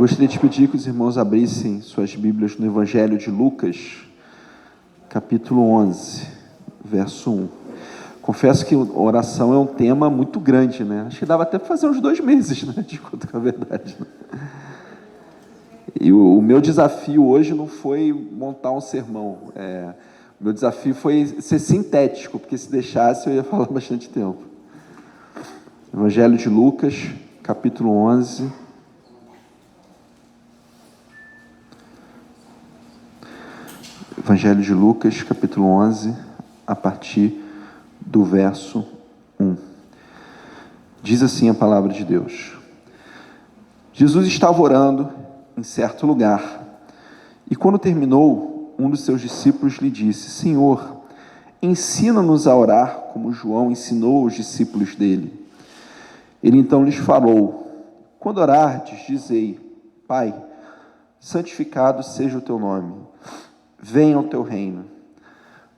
gostaria de pedir que os irmãos abrissem suas Bíblias no Evangelho de Lucas, capítulo 11, verso 1. Confesso que oração é um tema muito grande, né? Acho que dava até para fazer uns 2 meses, né? De conta com a verdade. Né? E o meu desafio hoje não foi montar um sermão. O meu desafio foi ser sintético, porque se deixasse eu ia falar bastante tempo. Evangelho de Lucas, capítulo 11. Evangelho de Lucas, capítulo 11, a partir do verso 1. Diz assim a palavra de Deus. Jesus estava orando em certo lugar, e quando terminou, um dos seus discípulos lhe disse: Senhor, ensina-nos a orar como João ensinou os discípulos dele. Ele então lhes falou: quando orardes, dizei: Pai, santificado seja o teu nome, venha o teu reino,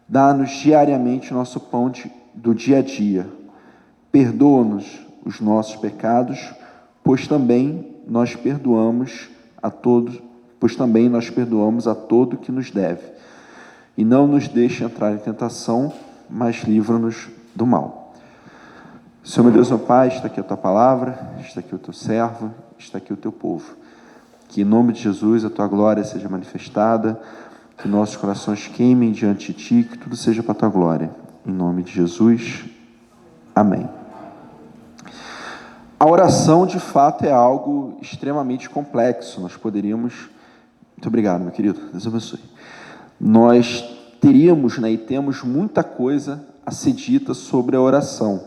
dá-nos diariamente o nosso pão do dia a dia, perdoa-nos os nossos pecados, pois também nós perdoamos a todo que nos deve, e não nos deixe entrar em tentação, mas livra-nos do mal. Senhor, meu Deus, meu Pai, está aqui a tua palavra, está aqui o teu servo, está aqui o teu povo. Que em nome de Jesus a tua glória seja manifestada, que nossos corações queimem diante de ti, que tudo seja para a tua glória. Em nome de Jesus, amém. A oração, de fato, é algo extremamente complexo. Nós poderíamos... Muito obrigado, meu querido. Deus abençoe. Nós teríamos, e temos muita coisa a ser dita sobre a oração.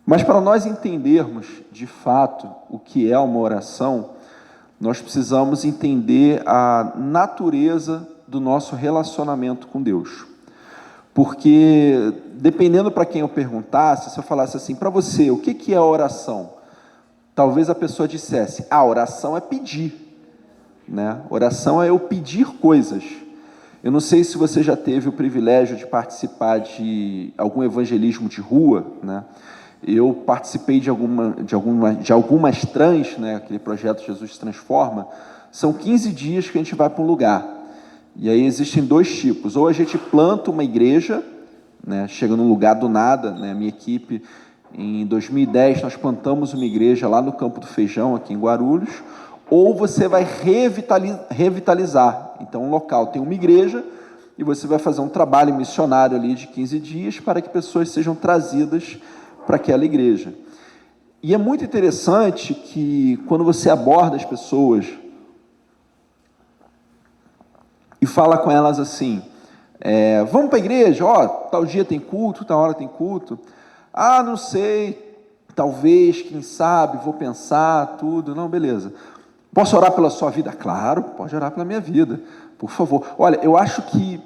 Mas para nós entendermos, de fato, o que é uma oração, nós precisamos entender a natureza do nosso relacionamento com Deus. Porque, dependendo para quem eu perguntasse, se eu falasse assim, para você, o que é oração? Talvez a pessoa dissesse, oração é pedir, né? Oração é eu pedir coisas. Eu não sei se você já teve o privilégio de participar de algum evangelismo de rua, né? Eu participei de algumas trans, né, aquele projeto Jesus Transforma. São 15 dias que a gente vai para um lugar. E aí existem 2 tipos. Ou a gente planta uma igreja, né, chega num lugar do nada, né, a minha equipe, em 2010, nós plantamos uma igreja lá no Campo do Feijão, aqui em Guarulhos. Ou você vai revitalizar. Então, um local tem uma igreja e você vai fazer um trabalho missionário ali de 15 dias para que pessoas sejam trazidas para aquela igreja. E é muito interessante que quando você aborda as pessoas e fala com elas assim, vamos para a igreja? Tal dia tem culto, tal hora tem culto. Não sei, talvez, quem sabe, vou pensar, tudo. Não, beleza. Posso orar pela sua vida? Claro, pode orar pela minha vida, por favor. Olha, eu acho que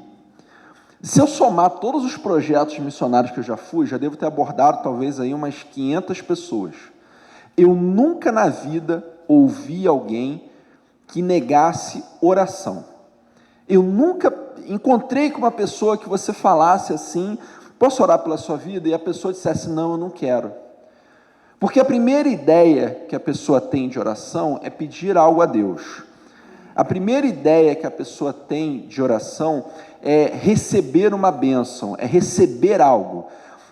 se eu somar todos os projetos missionários que eu já fui, já devo ter abordado talvez aí umas 500 pessoas. Eu nunca na vida ouvi alguém que negasse oração. Eu nunca encontrei com uma pessoa que você falasse assim, posso orar pela sua vida? E a pessoa dissesse, não, eu não quero. Porque a primeira ideia que a pessoa tem de oração é pedir algo a Deus. A primeira ideia que a pessoa tem de oração é receber uma bênção, é receber algo.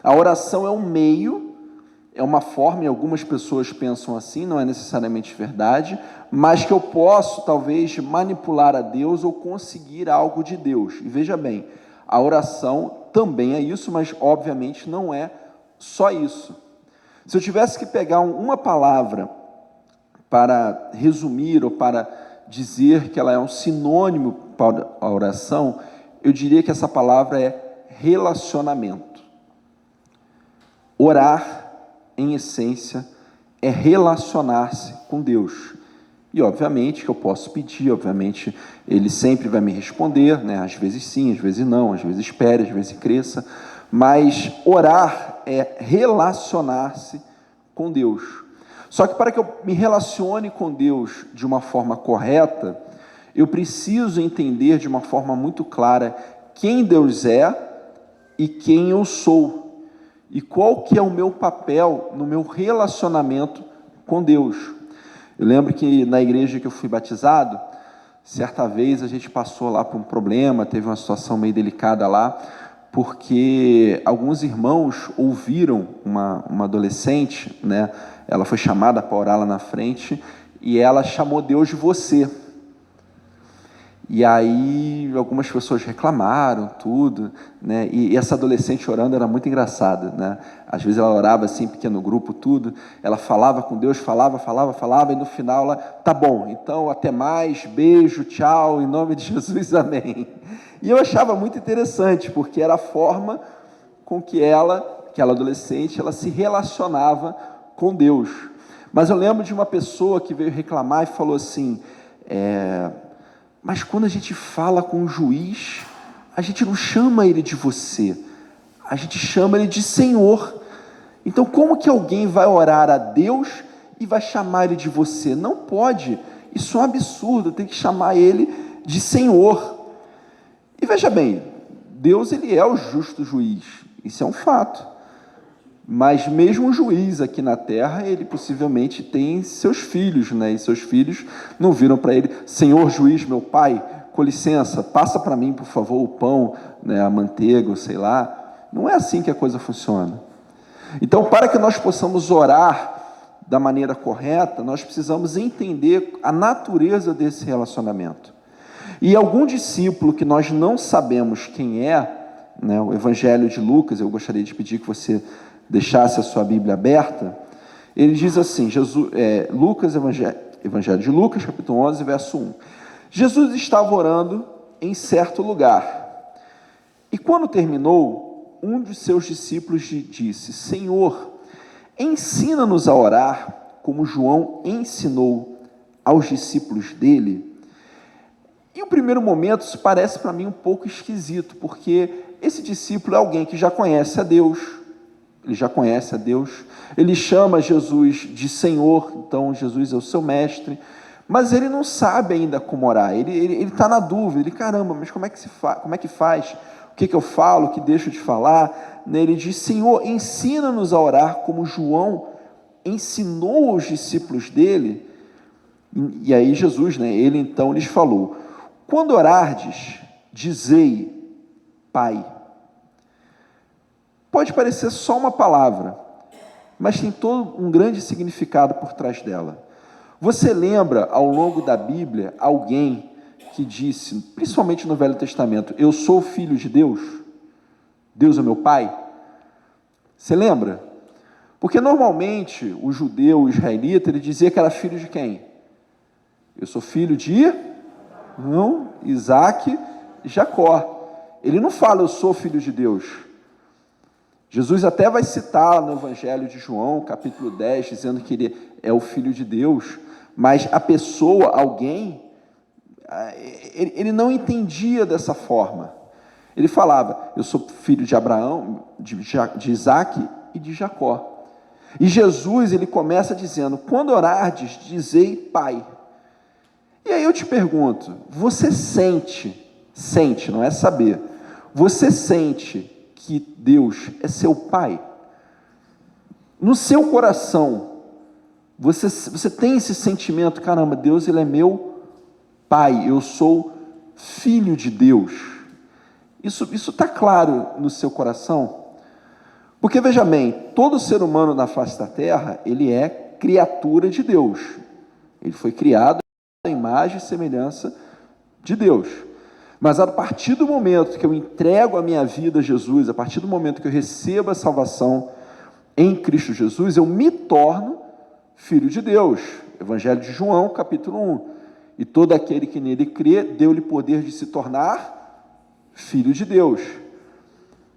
A oração é um meio, é uma forma, e algumas pessoas pensam assim, não é necessariamente verdade, mas que eu posso, talvez, manipular a Deus ou conseguir algo de Deus. E veja bem, a oração também é isso, mas, obviamente, não é só isso. Se eu tivesse que pegar uma palavra para resumir ou para dizer que ela é um sinônimo para a oração, eu diria que essa palavra é relacionamento. Orar, em essência, é relacionar-se com Deus. E, obviamente, que eu posso pedir, obviamente, Ele sempre vai me responder, né? Às vezes sim, às vezes não, às vezes espere, às vezes cresça, mas orar é relacionar-se com Deus. Só que para que eu me relacione com Deus de uma forma correta, eu preciso entender de uma forma muito clara quem Deus é e quem eu sou. E qual que é o meu papel no meu relacionamento com Deus. Eu lembro que na igreja que eu fui batizado, certa vez a gente passou lá por um problema, teve uma situação meio delicada lá, porque alguns irmãos ouviram uma adolescente, né? Ela foi chamada para orar lá na frente, e ela chamou Deus de você. E aí algumas pessoas reclamaram, tudo, né? E essa adolescente orando era muito engraçada, né? Às vezes ela orava assim, pequeno grupo, tudo, ela falava com Deus, falava, e no final ela, tá bom, então até mais, beijo, tchau, em nome de Jesus, amém. E eu achava muito interessante, porque era a forma com que aquela adolescente, ela se relacionava com Deus. Mas eu lembro de uma pessoa que veio reclamar e falou assim, mas quando a gente fala com o juiz, a gente não chama ele de você, a gente chama ele de Senhor. Então, como que alguém vai orar a Deus e vai chamar ele de você? Não pode, isso é um absurdo, tem que chamar ele de Senhor. E veja bem, Deus, ele é o justo juiz, isso é um fato. Mas mesmo o juiz aqui na terra, ele possivelmente tem seus filhos, né? E seus filhos não viram para ele, Senhor juiz, meu pai, com licença, passa para mim, por favor, o pão, né, a manteiga, sei lá. Não é assim que a coisa funciona. Então, para que nós possamos orar da maneira correta, nós precisamos entender a natureza desse relacionamento. E algum discípulo que nós não sabemos quem é, né, o Evangelho de Lucas, eu gostaria de pedir que você deixasse a sua Bíblia aberta, ele diz assim, Lucas, Evangelho de Lucas, capítulo 11, verso 1. Jesus estava orando em certo lugar, e quando terminou, um de seus discípulos disse, Senhor, ensina-nos a orar, como João ensinou aos discípulos dele. E o primeiro momento, isso parece para mim um pouco esquisito, porque esse discípulo é alguém que já conhece a Deus, ele chama Jesus de Senhor, então Jesus é o seu mestre, mas ele não sabe ainda como orar, ele está na dúvida, caramba, mas como é que faz? O que eu falo, o que deixo de falar? Ele diz, Senhor, ensina-nos a orar como João ensinou aos discípulos dele. E aí Jesus, ele então lhes falou, quando orardes, dizei, Pai. Pode parecer só uma palavra, mas tem todo um grande significado por trás dela. Você lembra, ao longo da Bíblia, alguém que disse, principalmente no Velho Testamento, eu sou filho de Deus? Deus é meu pai? Você lembra? Porque normalmente o judeu, o israelita, ele dizia que era filho de quem? Eu sou filho de Isaac e Jacó. Ele não fala, eu sou filho de Deus. Jesus até vai citar no Evangelho de João, capítulo 10, dizendo que ele é o Filho de Deus, mas a pessoa, alguém, ele não entendia dessa forma. Ele falava, eu sou filho de Abraão, de Isaac e de Jacó. E Jesus, ele começa dizendo, quando orardes, dizei Pai. E aí eu te pergunto, você sente, não é saber, você sente que Deus é seu Pai? No seu coração, você tem esse sentimento, caramba, Deus ele é meu Pai, eu sou filho de Deus. Isso está claro no seu coração? Porque veja bem, todo ser humano na face da terra, ele é criatura de Deus. Ele foi criado à imagem e semelhança de Deus. Mas a partir do momento que eu entrego a minha vida a Jesus, a partir do momento que eu recebo a salvação em Cristo Jesus, eu me torno filho de Deus. Evangelho de João, capítulo 1. E todo aquele que nele crê, deu-lhe poder de se tornar filho de Deus.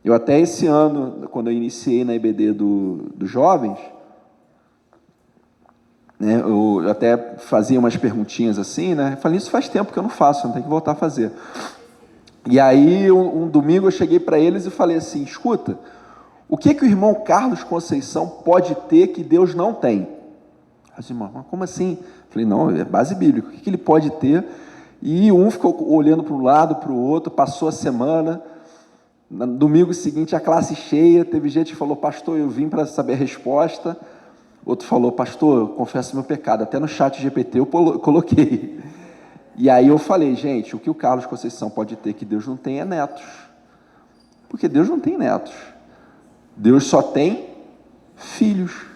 Eu até esse ano, quando eu iniciei na IBD dos jovens, eu até fazia umas perguntinhas assim, né? Eu falei, isso faz tempo que eu não faço, não tem que voltar a fazer. E aí, um domingo eu cheguei para eles e falei assim, escuta, o que o irmão Carlos Conceição pode ter que Deus não tem? Assim, mas como assim? Eu falei, não, é base bíblica, o que ele pode ter? E um ficou olhando para um lado, para o outro, passou a semana, no domingo seguinte a classe cheia, teve gente que falou, pastor, eu vim para saber a resposta. Outro falou, pastor, eu confesso meu pecado, até no chat GPT eu coloquei. E aí eu falei, gente, o que o Carlos Conceição pode ter que Deus não tem é netos. Porque Deus não tem netos. Deus só tem filhos.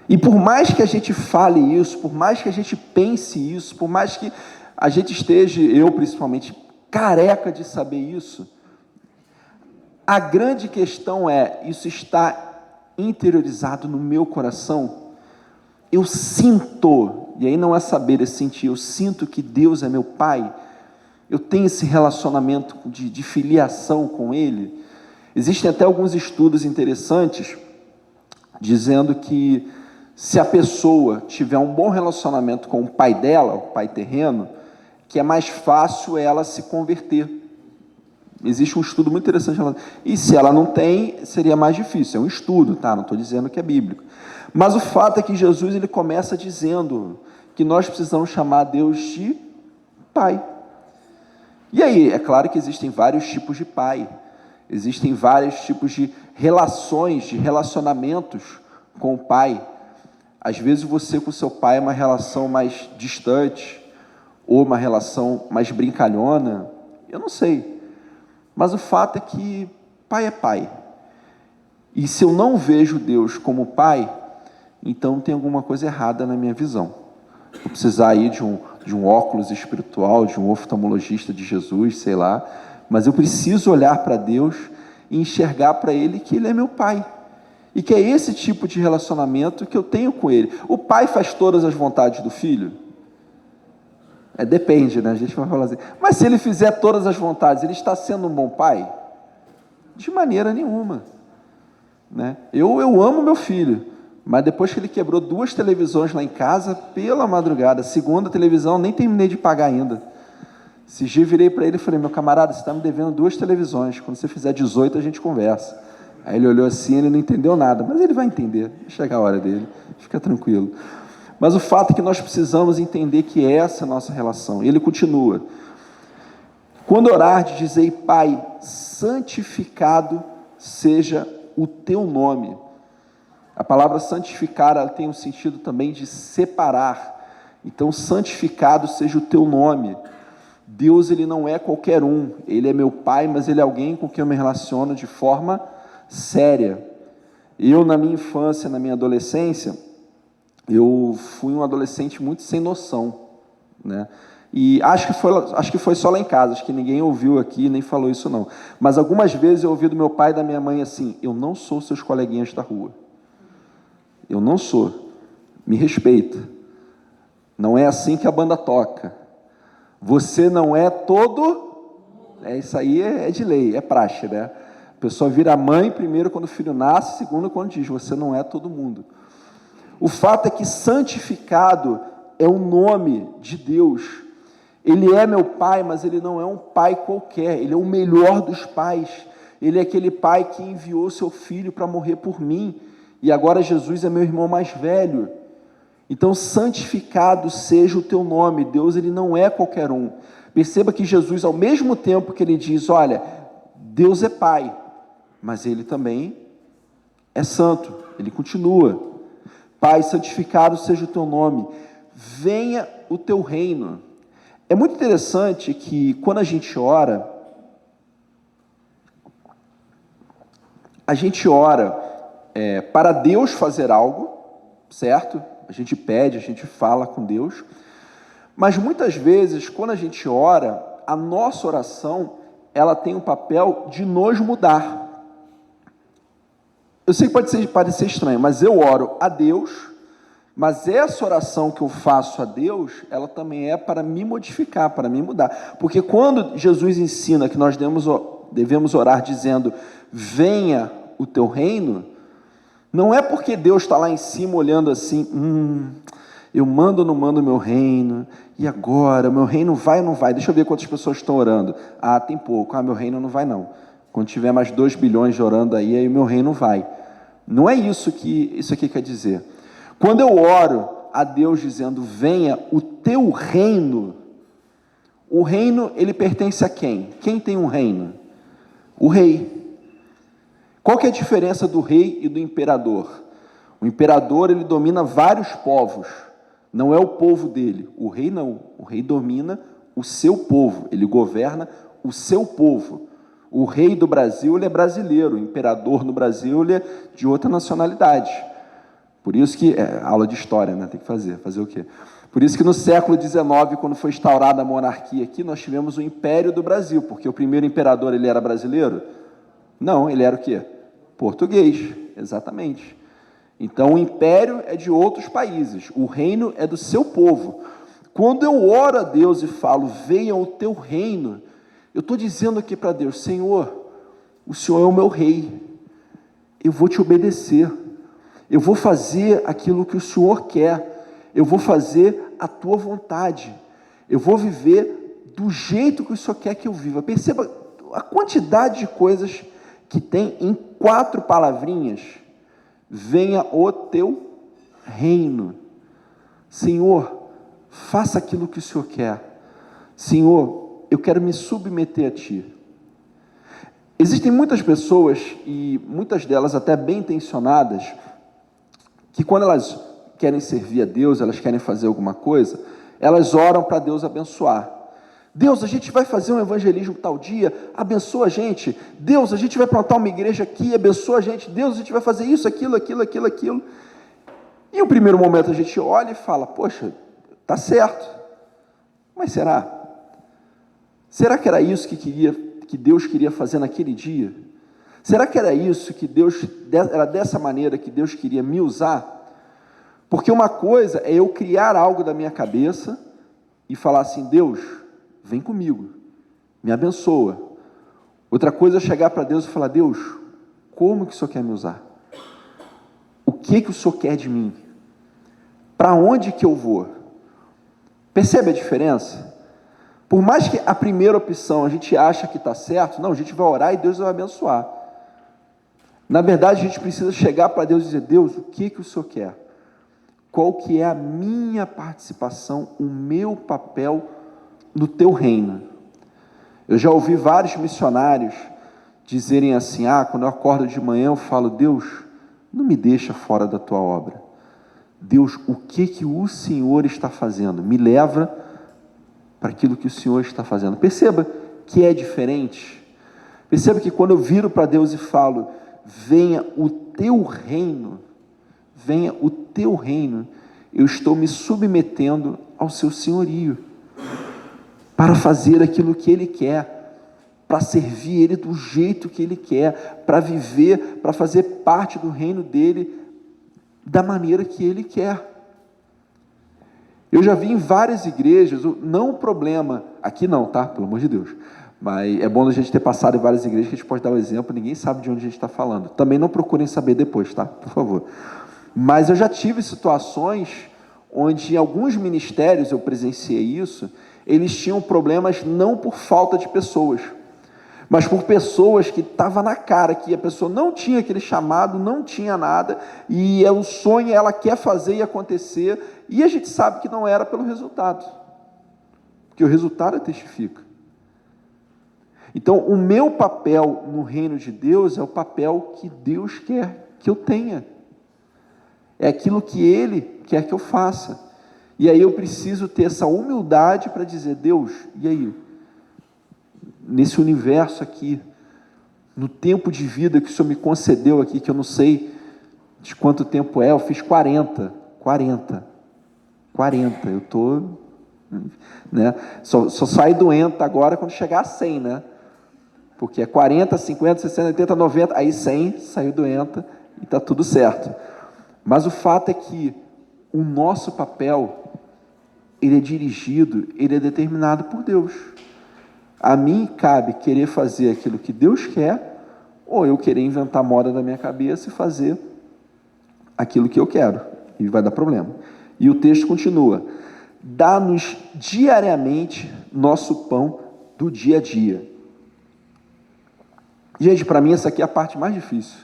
E por mais que a gente fale isso, por mais que a gente pense isso, por mais que a gente esteja, eu principalmente, careca de saber isso, a grande questão é, isso está interiorizado no meu coração? Eu sinto, e aí não é saber, é sentir, eu sinto que Deus é meu Pai, eu tenho esse relacionamento de filiação com Ele. Existem até alguns estudos interessantes, dizendo que se a pessoa tiver um bom relacionamento com o pai dela, o pai terreno, que é mais fácil ela se converter. Existe um estudo muito interessante. E se ela não tem, seria mais difícil. É um estudo, tá? Não estou dizendo que é bíblico. Mas o fato é que Jesus ele começa dizendo que nós precisamos chamar Deus de Pai. E aí, é claro que existem vários tipos de pai. Existem vários tipos de relações, de relacionamentos com o pai. Às vezes você com o seu pai é uma relação mais distante, ou uma relação mais brincalhona, eu não sei. Mas o fato é que pai é pai. E se eu não vejo Deus como pai, então tem alguma coisa errada na minha visão. Vou precisar aí de um óculos espiritual, de um oftalmologista de Jesus, sei lá, mas eu preciso olhar para Deus e enxergar para Ele que Ele é meu pai. E que é esse tipo de relacionamento que eu tenho com Ele. O pai faz todas as vontades do filho? Depende, né? A gente vai falar assim. Mas se ele fizer todas as vontades, ele está sendo um bom pai? De maneira nenhuma. Né? Eu amo meu filho, mas depois que ele quebrou 2 televisões lá em casa, pela madrugada, a segunda televisão, nem terminei de pagar ainda. Esse dia eu virei para ele e falei, meu camarada, você está me devendo 2 televisões, quando você fizer 18 a gente conversa. Aí ele olhou assim, ele não entendeu nada, mas ele vai entender, vai chegar a hora dele, fica tranquilo. Mas o fato é que nós precisamos entender que essa é a nossa relação. E ele continua, quando orardes, dizei, Pai, santificado seja o teu nome. A palavra santificar, ela tem um sentido também de separar. Então, santificado seja o teu nome. Deus, ele não é qualquer um. Ele é meu Pai, mas ele é alguém com quem eu me relaciono de forma séria. Eu, na minha infância, na minha adolescência, eu fui um adolescente muito sem noção, né? E acho que foi só lá em casa, acho que ninguém ouviu aqui, nem falou isso não. Mas algumas vezes eu ouvi do meu pai e da minha mãe assim, eu não sou seus coleguinhas da rua. Eu não sou. Me respeita. Não é assim que a banda toca. Você não é todo... Isso aí é de lei, é praxe, né? A pessoa vira mãe primeiro quando o filho nasce, segundo quando diz, você não é todo mundo. O fato é que santificado é o nome de Deus. Ele é meu pai, mas ele não é um pai qualquer, ele é o melhor dos pais. Ele é aquele pai que enviou seu filho para morrer por mim, e agora Jesus é meu irmão mais velho. Então, santificado seja o teu nome. Deus, ele não é qualquer um. Perceba que Jesus, ao mesmo tempo que ele diz, olha, Deus é pai, mas ele também é santo. Ele continua, Pai, santificado seja o teu nome, venha o teu reino. É muito interessante que quando a gente ora para Deus fazer algo, certo? A gente pede, a gente fala com Deus, mas muitas vezes, quando a gente ora, a nossa oração, ela tem um papel de nos mudar. Eu sei que pode parecer estranho, mas eu oro a Deus, mas essa oração que eu faço a Deus, ela também é para me modificar, para me mudar. Porque quando Jesus ensina que nós devemos orar dizendo, venha o teu reino, não é porque Deus está lá em cima olhando assim, eu mando ou não mando o meu reino, e agora, meu reino vai ou não vai? Deixa eu ver quantas pessoas estão orando. Tem pouco, meu reino não vai não. Quando tiver mais 2 bilhões de orando aí o meu reino vai. Não é isso que isso aqui quer dizer. Quando eu oro a Deus dizendo, venha o teu reino, o reino, ele pertence a quem? Quem tem um reino? O rei. Qual que é a diferença do rei e do imperador? O imperador, ele domina vários povos, não é o povo dele. O rei não, o rei domina o seu povo, ele governa o seu povo. O rei do Brasil, ele é brasileiro, o imperador no Brasil, ele é de outra nacionalidade. Por isso que, aula de história, né? Tem que fazer o quê? Por isso que no século XIX, quando foi instaurada a monarquia aqui, nós tivemos o Império do Brasil, porque o primeiro imperador, ele era brasileiro? Não, ele era o quê? Português, exatamente. Então, o império é de outros países, o reino é do seu povo. Quando eu oro a Deus e falo, venha o teu reino, eu estou dizendo aqui para Deus, Senhor, o Senhor é o meu rei, eu vou te obedecer, eu vou fazer aquilo que o Senhor quer, eu vou fazer a tua vontade, eu vou viver do jeito que o Senhor quer que eu viva. Perceba a quantidade de coisas que tem em 4 palavrinhas. Venha o teu reino. Senhor, faça aquilo que o Senhor quer. Senhor, eu quero me submeter a Ti. Existem muitas pessoas, e muitas delas até bem intencionadas, que quando elas querem servir a Deus, elas querem fazer alguma coisa, elas oram para Deus abençoar. Deus, a gente vai fazer um evangelismo tal dia, abençoa a gente. Deus, a gente vai plantar uma igreja aqui, abençoa a gente. Deus, a gente vai fazer isso, aquilo. E no primeiro momento a gente olha e fala, poxa, tá certo. Mas será? Será que era isso que Deus queria fazer naquele dia? Será que era isso que era dessa maneira que Deus queria me usar? Porque uma coisa é eu criar algo da minha cabeça e falar assim, Deus, vem comigo, me abençoa. Outra coisa é chegar para Deus e falar, Deus, como que o Senhor quer me usar? O que o Senhor quer de mim? Para onde que eu vou? Percebe a diferença? Por mais que a primeira opção a gente acha que está certo, não, a gente vai orar e Deus vai abençoar. Na verdade, a gente precisa chegar para Deus e dizer, Deus, o que o Senhor quer? Qual que é a minha participação, o meu papel no teu reino? Eu já ouvi vários missionários dizerem assim, quando eu acordo de manhã eu falo, Deus, não me deixa fora da tua obra. Deus, o que o Senhor está fazendo? Me leva para aquilo que o Senhor está fazendo. Perceba que é diferente. Perceba que quando eu viro para Deus e falo, venha o teu reino, eu estou me submetendo ao seu senhorio, para fazer aquilo que Ele quer, para servir Ele do jeito que Ele quer, para viver, para fazer parte do reino dEle, da maneira que Ele quer. Eu já vi em várias igrejas, não o problema, aqui não, tá? Pelo amor de Deus, mas é bom a gente ter passado em várias igrejas, que a gente pode dar um exemplo, ninguém sabe de onde a gente está falando. Também não procurem saber depois, tá? Por favor. Mas eu já tive situações onde em alguns ministérios, eu presenciei isso, eles tinham problemas não por falta de pessoas, mas por pessoas que estava na cara, que a pessoa não tinha aquele chamado, não tinha nada, e é um sonho, ela quer fazer e acontecer, e a gente sabe que não era pelo resultado, porque o resultado testifica. Então, o meu papel no reino de Deus é o papel que Deus quer que eu tenha, é aquilo que Ele quer que eu faça, e aí eu preciso ter essa humildade para dizer, Deus, e aí? Nesse universo aqui, no tempo de vida que o Senhor me concedeu aqui, que eu não sei de quanto tempo é, eu fiz 40, eu estou, né, só sai doente agora quando chegar a 100, né, porque é 40, 50, 60, 80, 90, aí 100, saiu doente e está tudo certo. Mas o fato é que o nosso papel, ele é dirigido, ele é determinado por Deus. A mim cabe querer fazer aquilo que Deus quer, ou eu querer inventar moda da minha cabeça e fazer aquilo que eu quero, e vai dar problema. E o texto continua, dá-nos diariamente nosso pão do dia a dia. Gente, para mim essa aqui é a parte mais difícil.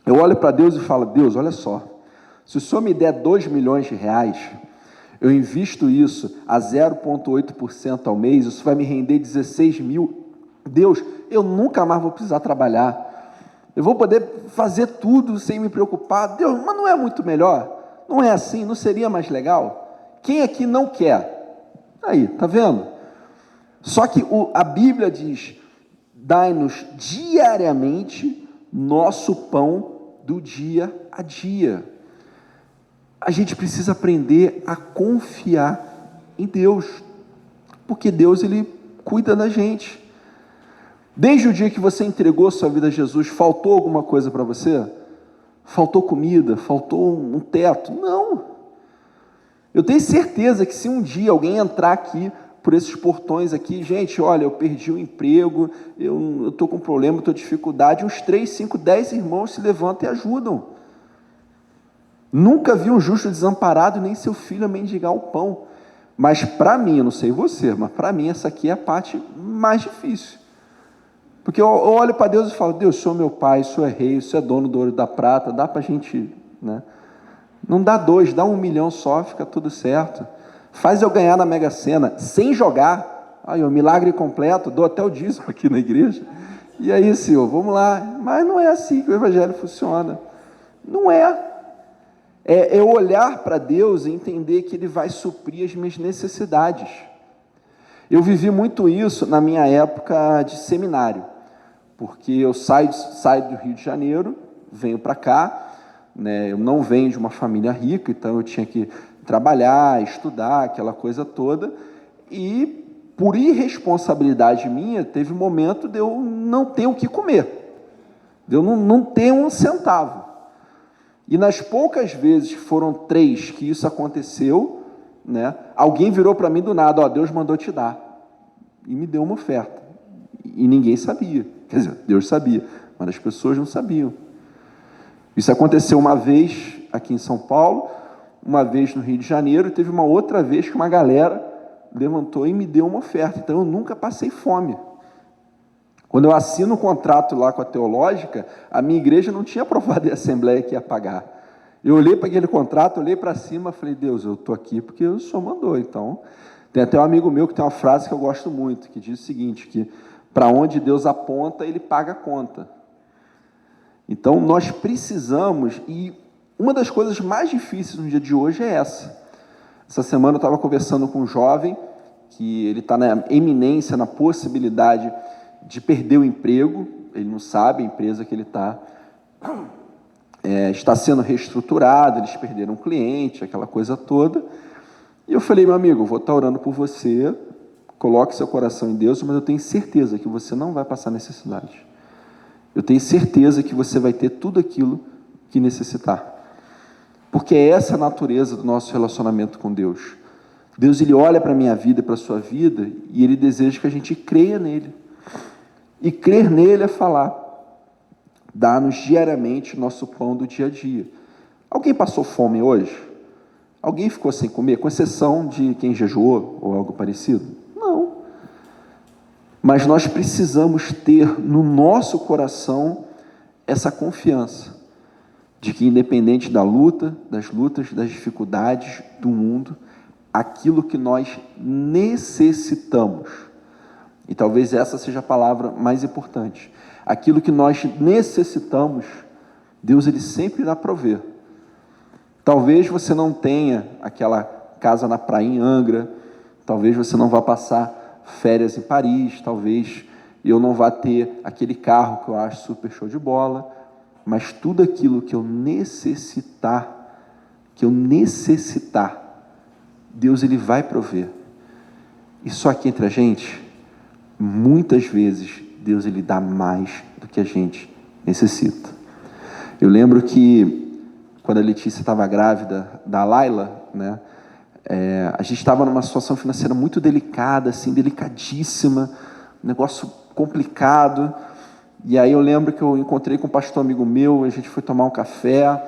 Eu olho para Deus e falo, Deus, olha só, se o Senhor me der 2 milhões de reais, eu invisto isso a 0,8% ao mês, isso vai me render 16 mil. Deus, eu nunca mais vou precisar trabalhar. Eu vou poder fazer tudo sem me preocupar. Deus, mas não é muito melhor? Não é assim? Não seria mais legal? Quem aqui não quer? Aí, tá vendo? Só que a Bíblia diz: dai-nos diariamente nosso pão do dia a dia. A gente precisa aprender a confiar em Deus, porque Deus, Ele cuida da gente. Desde o dia que você entregou sua vida a Jesus, faltou alguma coisa para você? Faltou comida? Faltou um teto? Não. Eu tenho certeza que se um dia alguém entrar aqui, por esses portões aqui, gente, olha, eu perdi o emprego, eu estou com problema, estou com dificuldade, uns 3, 5, 10 irmãos se levantam e ajudam. Nunca vi um justo desamparado, nem seu filho a mendigar o pão. Mas para mim, eu não sei você, mas para mim essa aqui é a parte mais difícil. Porque eu olho para Deus e falo: Deus, o Senhor é meu Pai, o Senhor é rei, o Senhor é dono do ouro e da prata, dá para a gente, né? Não dá 2, dá 1 milhão só, fica tudo certo. Faz eu ganhar na Mega Sena, sem jogar. Aí, o milagre completo, dou até o dízimo aqui na igreja. E aí, Senhor, vamos lá. Mas não é assim que o Evangelho funciona. Não é. É eu olhar para Deus e entender que Ele vai suprir as minhas necessidades. Eu vivi muito isso na minha época de seminário, porque eu saio do Rio de Janeiro, venho para cá, né? Eu não venho de uma família rica, então eu tinha que trabalhar, estudar, aquela coisa toda, e por irresponsabilidade minha, teve um momento de eu não ter o que comer, de eu não ter um centavo. E nas poucas vezes, foram 3 que isso aconteceu, né, alguém virou para mim do nada: ó, Deus mandou te dar, e me deu uma oferta, e ninguém sabia, quer dizer, Deus sabia, mas as pessoas não sabiam. Isso aconteceu uma vez aqui em São Paulo, uma vez no Rio de Janeiro, e teve uma outra vez que uma galera levantou e me deu uma oferta. Então eu nunca passei fome. Quando eu assino um contrato lá com a Teológica, a minha igreja não tinha aprovado a Assembleia que ia pagar. Eu olhei para aquele contrato, olhei para cima, falei: Deus, eu estou aqui porque o Senhor mandou. Então, tem até um amigo meu que tem uma frase que eu gosto muito, que diz o seguinte, que para onde Deus aponta, Ele paga a conta. Então, nós precisamos, e uma das coisas mais difíceis no dia de hoje é essa. Essa semana eu estava conversando com um jovem, que ele está na eminência, na possibilidade de perder o emprego, ele não sabe, a empresa que ele está sendo reestruturada, eles perderam um cliente, aquela coisa toda, e eu falei: meu amigo, eu vou estar orando por você, coloque seu coração em Deus, mas eu tenho certeza que você não vai passar necessidade. Eu tenho certeza que você vai ter tudo aquilo que necessitar. Porque é essa a natureza do nosso relacionamento com Deus. Deus, Ele olha para a minha vida, para a sua vida, e Ele deseja que a gente creia nele. E crer nele é falar: dá-nos diariamente o nosso pão do dia a dia. Alguém passou fome hoje? Alguém ficou sem comer, com exceção de quem jejuou ou algo parecido? Não. Mas nós precisamos ter no nosso coração essa confiança de que, independente da luta, das lutas, das dificuldades do mundo, aquilo que nós necessitamos, e talvez essa seja a palavra mais importante, aquilo que nós necessitamos, Deus, Ele sempre irá prover. Talvez você não tenha aquela casa na praia em Angra, talvez você não vá passar férias em Paris, talvez eu não vá ter aquele carro que eu acho super show de bola, mas tudo aquilo que eu necessitar, Deus, Ele vai prover. E só que entre a gente, muitas vezes, Deus, Ele dá mais do que a gente necessita. Eu lembro que, quando a Letícia estava grávida da Laila, né, a gente estava numa situação financeira muito delicada, assim, delicadíssima, um negócio complicado. E aí eu lembro que eu encontrei com um pastor amigo meu, a gente foi tomar um café,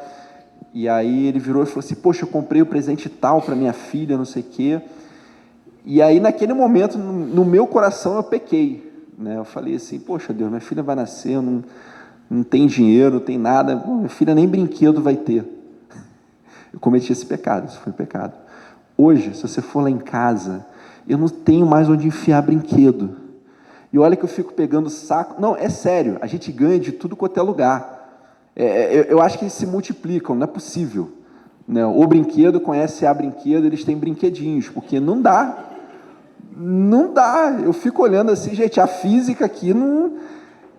e aí ele virou e falou assim: poxa, eu comprei o presente tal para minha filha, não sei o quê. E aí, naquele momento, no meu coração, eu pequei, né? Eu falei assim: poxa, Deus, minha filha vai nascer, não tem dinheiro, não tem nada, minha filha nem brinquedo vai ter. Eu cometi esse pecado, isso foi pecado. Hoje, se você for lá em casa, eu não tenho mais onde enfiar brinquedo. E olha que eu fico pegando saco. Não, é sério, a gente ganha de tudo quanto é lugar. Eu acho que eles se multiplicam, não é possível. Né? O brinquedo conhece a brinquedo, eles têm brinquedinhos, porque não dá. Não dá. Eu fico olhando assim, gente, a física aqui não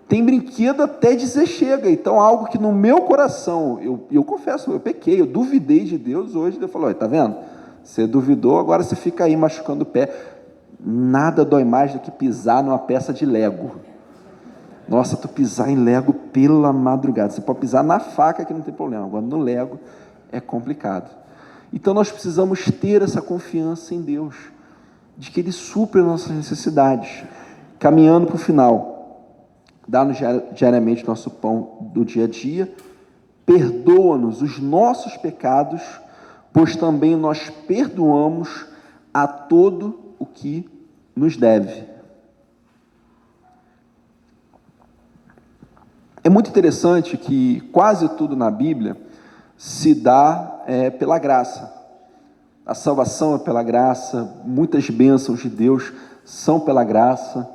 tem brinquedo até dizer chega. Então, algo que no meu coração, eu confesso, eu pequei, eu duvidei de Deus hoje. Deus falou: tá vendo? Você duvidou, agora você fica aí machucando o pé. Nada dói mais do que pisar numa peça de Lego. Nossa, tu pisar em Lego pela madrugada. Você pode pisar na faca que não tem problema. Agora, no Lego é complicado. Então, nós precisamos ter essa confiança em Deus, de que Ele supre as nossas necessidades. Caminhando para o final, dá-nos diariamente nosso pão do dia a dia, perdoa-nos os nossos pecados, pois também nós perdoamos a todo o que nos deve. É muito interessante que quase tudo na Bíblia se dá pela graça. A salvação é pela graça, muitas bênçãos de Deus são pela graça,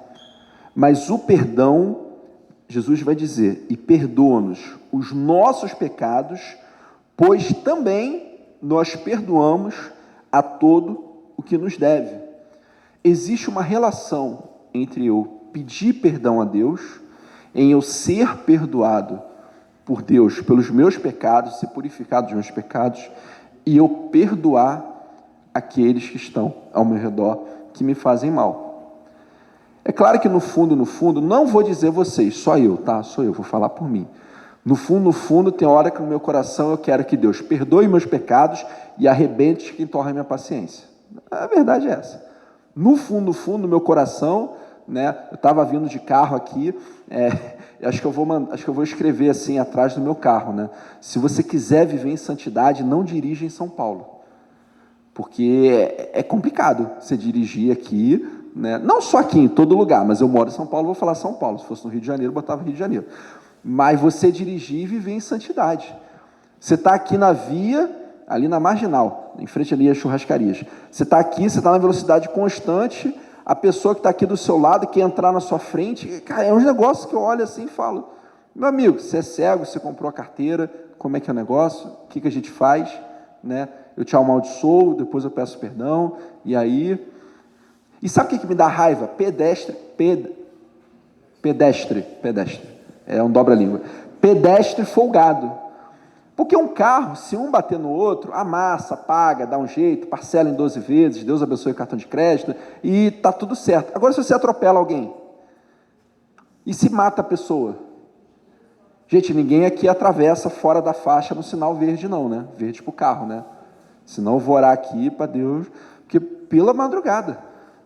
mas o perdão, Jesus vai dizer: e perdoa-nos os nossos pecados, pois também nós perdoamos a todo o que nos deve. Existe uma relação entre eu pedir perdão a Deus, em eu ser perdoado por Deus pelos meus pecados, ser purificado dos meus pecados, e eu perdoar aqueles que estão ao meu redor, que me fazem mal. É claro que no fundo, não vou dizer vocês, só eu, tá? Sou eu, vou falar por mim. No fundo, tem hora que no meu coração eu quero que Deus perdoe meus pecados e arrebente quem torna a minha paciência. A verdade é essa. No fundo, meu coração, né? Eu estava vindo de carro aqui, acho que eu vou escrever assim atrás do meu carro, né? Se você quiser viver em santidade, não dirija em São Paulo, porque é complicado você dirigir aqui, né? Não só aqui, em todo lugar, mas eu moro em São Paulo, vou falar São Paulo. Se fosse no Rio de Janeiro, eu botava Rio de Janeiro. Mas você dirigir e viver em santidade. Você está aqui na via, ali na Marginal, em frente ali às churrascarias. Você está aqui, você está na velocidade constante, a pessoa que está aqui do seu lado quer entrar na sua frente. Cara, é uns negócios que eu olho assim e falo: meu amigo, você é cego, você comprou a carteira, como é que é o negócio? O que a gente faz? Né? Eu te amaldiçoo, depois eu peço perdão, e aí... E sabe o que me dá raiva? Pedestre, é um dobra-língua. Pedestre folgado. Porque um carro, se um bater no outro, amassa, paga, dá um jeito, parcela em 12 vezes, Deus abençoe o cartão de crédito, e está tudo certo. Agora, se você atropela alguém, e se mata a pessoa? Gente, ninguém aqui atravessa fora da faixa no sinal verde não, né? Verde para o carro, né? Senão eu vou orar aqui para Deus, porque pela madrugada,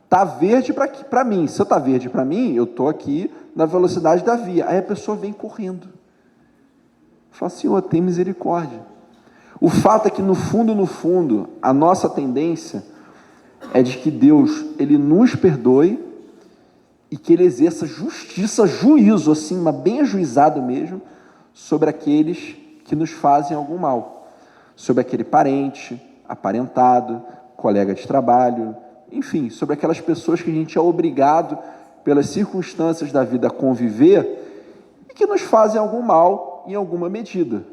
está verde para mim. Se eu está verde para mim, eu estou aqui na velocidade da via. Aí a pessoa vem correndo. Fala: Senhor, tem misericórdia. O fato é que no fundo, a nossa tendência é de que Deus, Ele nos perdoe e que Ele exerça justiça, juízo, assim, mas bem ajuizado mesmo, sobre aqueles que nos fazem algum mal. Sobre aquele parente, aparentado, colega de trabalho, enfim, sobre aquelas pessoas que a gente é obrigado, pelas circunstâncias da vida, a conviver e que nos fazem algum mal em alguma medida.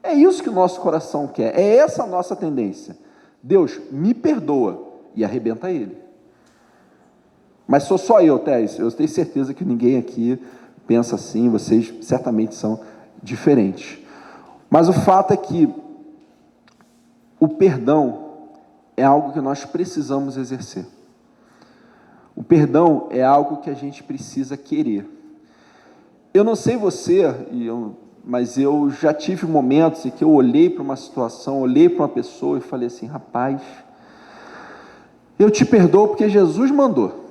É isso que o nosso coração quer, é essa a nossa tendência. Deus, me perdoa, e arrebenta ele. Mas sou só eu, Tés, eu tenho certeza que ninguém aqui pensa assim, vocês certamente são diferentes. Mas o fato é que o perdão é algo que nós precisamos exercer. O perdão é algo que a gente precisa querer. Eu não sei você, mas eu já tive momentos em que eu olhei para uma situação, olhei para uma pessoa e falei assim: rapaz, eu te perdoo porque Jesus mandou.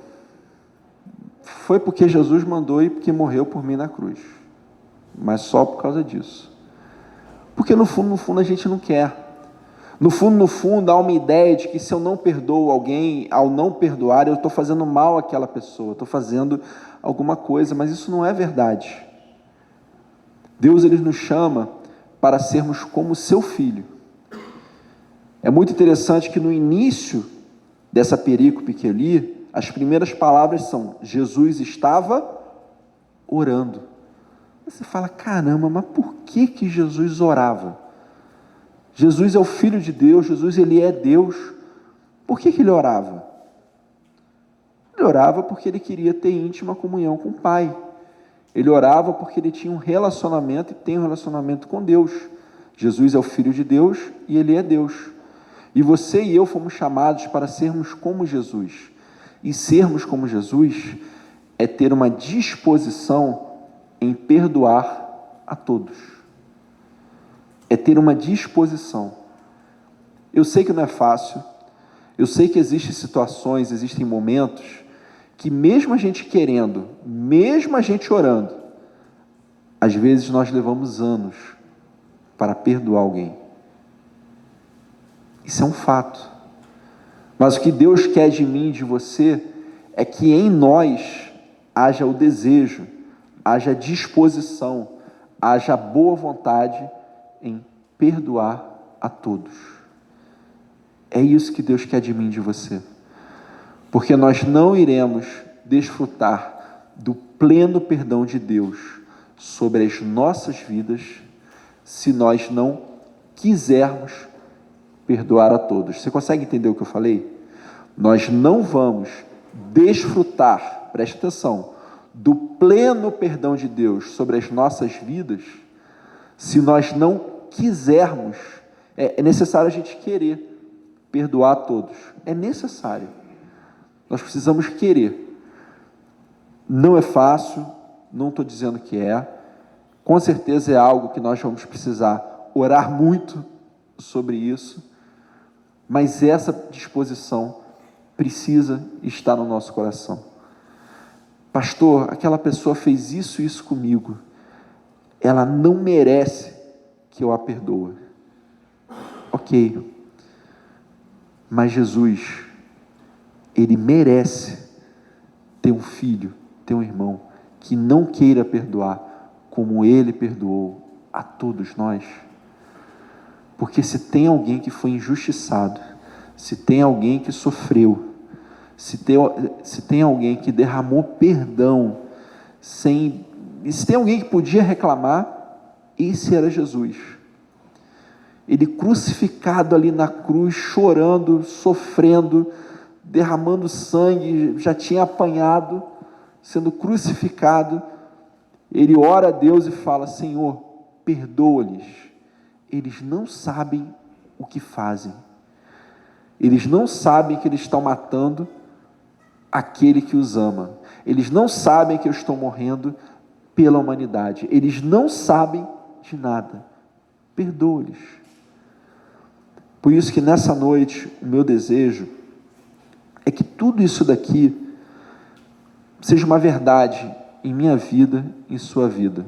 Foi porque Jesus mandou e porque morreu por mim na cruz. Mas só por causa disso. Porque no fundo a gente não quer. No fundo há uma ideia de que se eu não perdoo alguém, ao não perdoar, eu estou fazendo mal àquela pessoa, estou fazendo alguma coisa, mas isso não é verdade. Deus, Ele nos chama para sermos como seu filho. É muito interessante que no início dessa perícope que eu li, As primeiras palavras são: Jesus estava orando. Você fala: caramba, mas por que Jesus orava? Jesus é o Filho de Deus, Jesus ele é Deus. Por que ele orava? Ele orava porque ele queria ter íntima comunhão com o Pai. Ele orava porque ele tinha um relacionamento e tem um relacionamento com Deus. Jesus é o Filho de Deus e ele é Deus. E você e eu fomos chamados para sermos como Jesus. E sermos como Jesus é ter uma disposição em perdoar a todos. É ter uma disposição. Eu sei que não é fácil, eu sei que existem situações, existem momentos que mesmo a gente querendo, mesmo a gente orando, às vezes nós levamos anos para perdoar alguém. Isso é um fato. Mas o que Deus quer de mim e de você é que em nós haja o desejo, haja a disposição, haja a boa vontade em perdoar a todos. É isso que Deus quer de mim e de você. Porque nós não iremos desfrutar do pleno perdão de Deus sobre as nossas vidas se nós não quisermos perdoar a todos. Você consegue entender o que eu falei? Nós não vamos desfrutar, preste atenção, do pleno perdão de Deus sobre as nossas vidas se nós não quisermos. É necessário a gente querer perdoar a todos. É necessário. Nós precisamos querer. Não é fácil, não estou dizendo que é. Com certeza é algo que nós vamos precisar orar muito sobre isso, mas essa disposição precisa estar no nosso coração. Pastor, aquela pessoa fez isso e isso comigo. Ela não merece que eu a perdoe. Ok. Mas Jesus, ele merece ter um filho, ter um irmão que não queira perdoar como ele perdoou a todos nós. Porque se tem alguém que foi injustiçado, se tem alguém que sofreu, se tem alguém que derramou perdão, se tem alguém que podia reclamar, esse era Jesus. Ele crucificado ali na cruz, chorando, sofrendo, derramando sangue, já tinha apanhado, sendo crucificado. Ele ora a Deus e fala: Senhor, perdoa-lhes, eles não sabem o que fazem. Eles não sabem que eles estão matando aquele que os ama. Eles não sabem que eu estou morrendo pela humanidade. Eles não sabem de nada. Perdoa-lhes. Por isso que nessa noite, o meu desejo é que tudo isso daqui seja uma verdade em minha vida e em sua vida.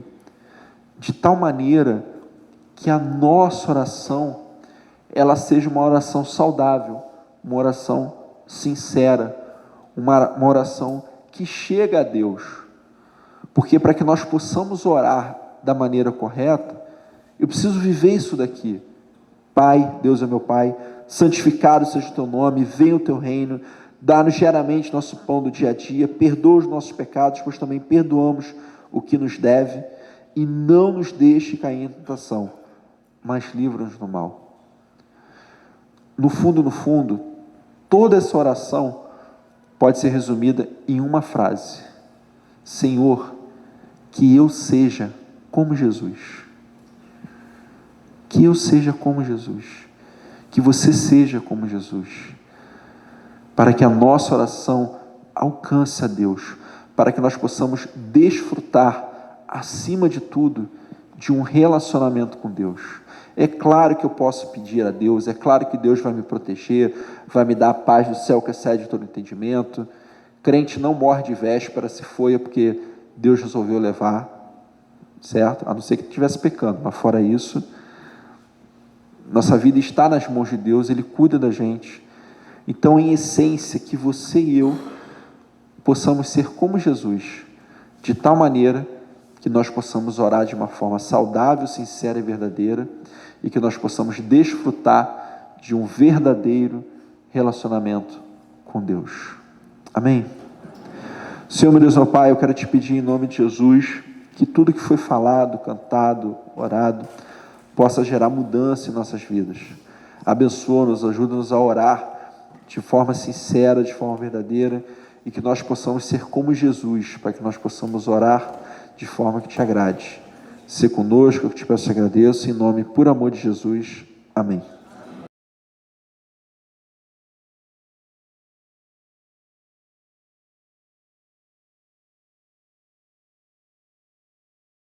De tal maneira que a nossa oração, ela seja uma oração saudável, uma oração sincera, uma oração que chega a Deus. Porque para que nós possamos orar da maneira correta, eu preciso viver isso daqui. Pai, Deus é meu Pai, santificado seja o teu nome, venha o teu reino, dá-nos diariamente nosso pão do dia a dia, perdoa os nossos pecados, pois também perdoamos o que nos deve, e não nos deixe cair em tentação, mas livra-nos do mal. No fundo, toda essa oração pode ser resumida em uma frase: Senhor, que eu seja como Jesus. Que eu seja como Jesus. Que você seja como Jesus. Para que a nossa oração alcance a Deus. Para que nós possamos desfrutar, acima de tudo, de um relacionamento com Deus. É claro que eu posso pedir a Deus, é claro que Deus vai me proteger, vai me dar a paz do céu que excede todo entendimento. Crente não morre de véspera, se foi é porque Deus resolveu levar, certo? A não ser que estivesse pecando, mas fora isso, nossa vida está nas mãos de Deus, Ele cuida da gente. Então, em essência, que você e eu possamos ser como Jesus, de tal maneira que nós possamos orar de uma forma saudável, sincera e verdadeira, e que nós possamos desfrutar de um verdadeiro relacionamento com Deus. Amém? Senhor, meu Deus, meu Pai, eu quero te pedir em nome de Jesus que tudo que foi falado, cantado, orado, possa gerar mudança em nossas vidas. Abençoa-nos, ajuda-nos a orar de forma sincera, de forma verdadeira, e que nós possamos ser como Jesus, para que nós possamos orar de forma que te agrade. Se conosco, eu te peço e agradeço, em nome, por amor de Jesus. Amém.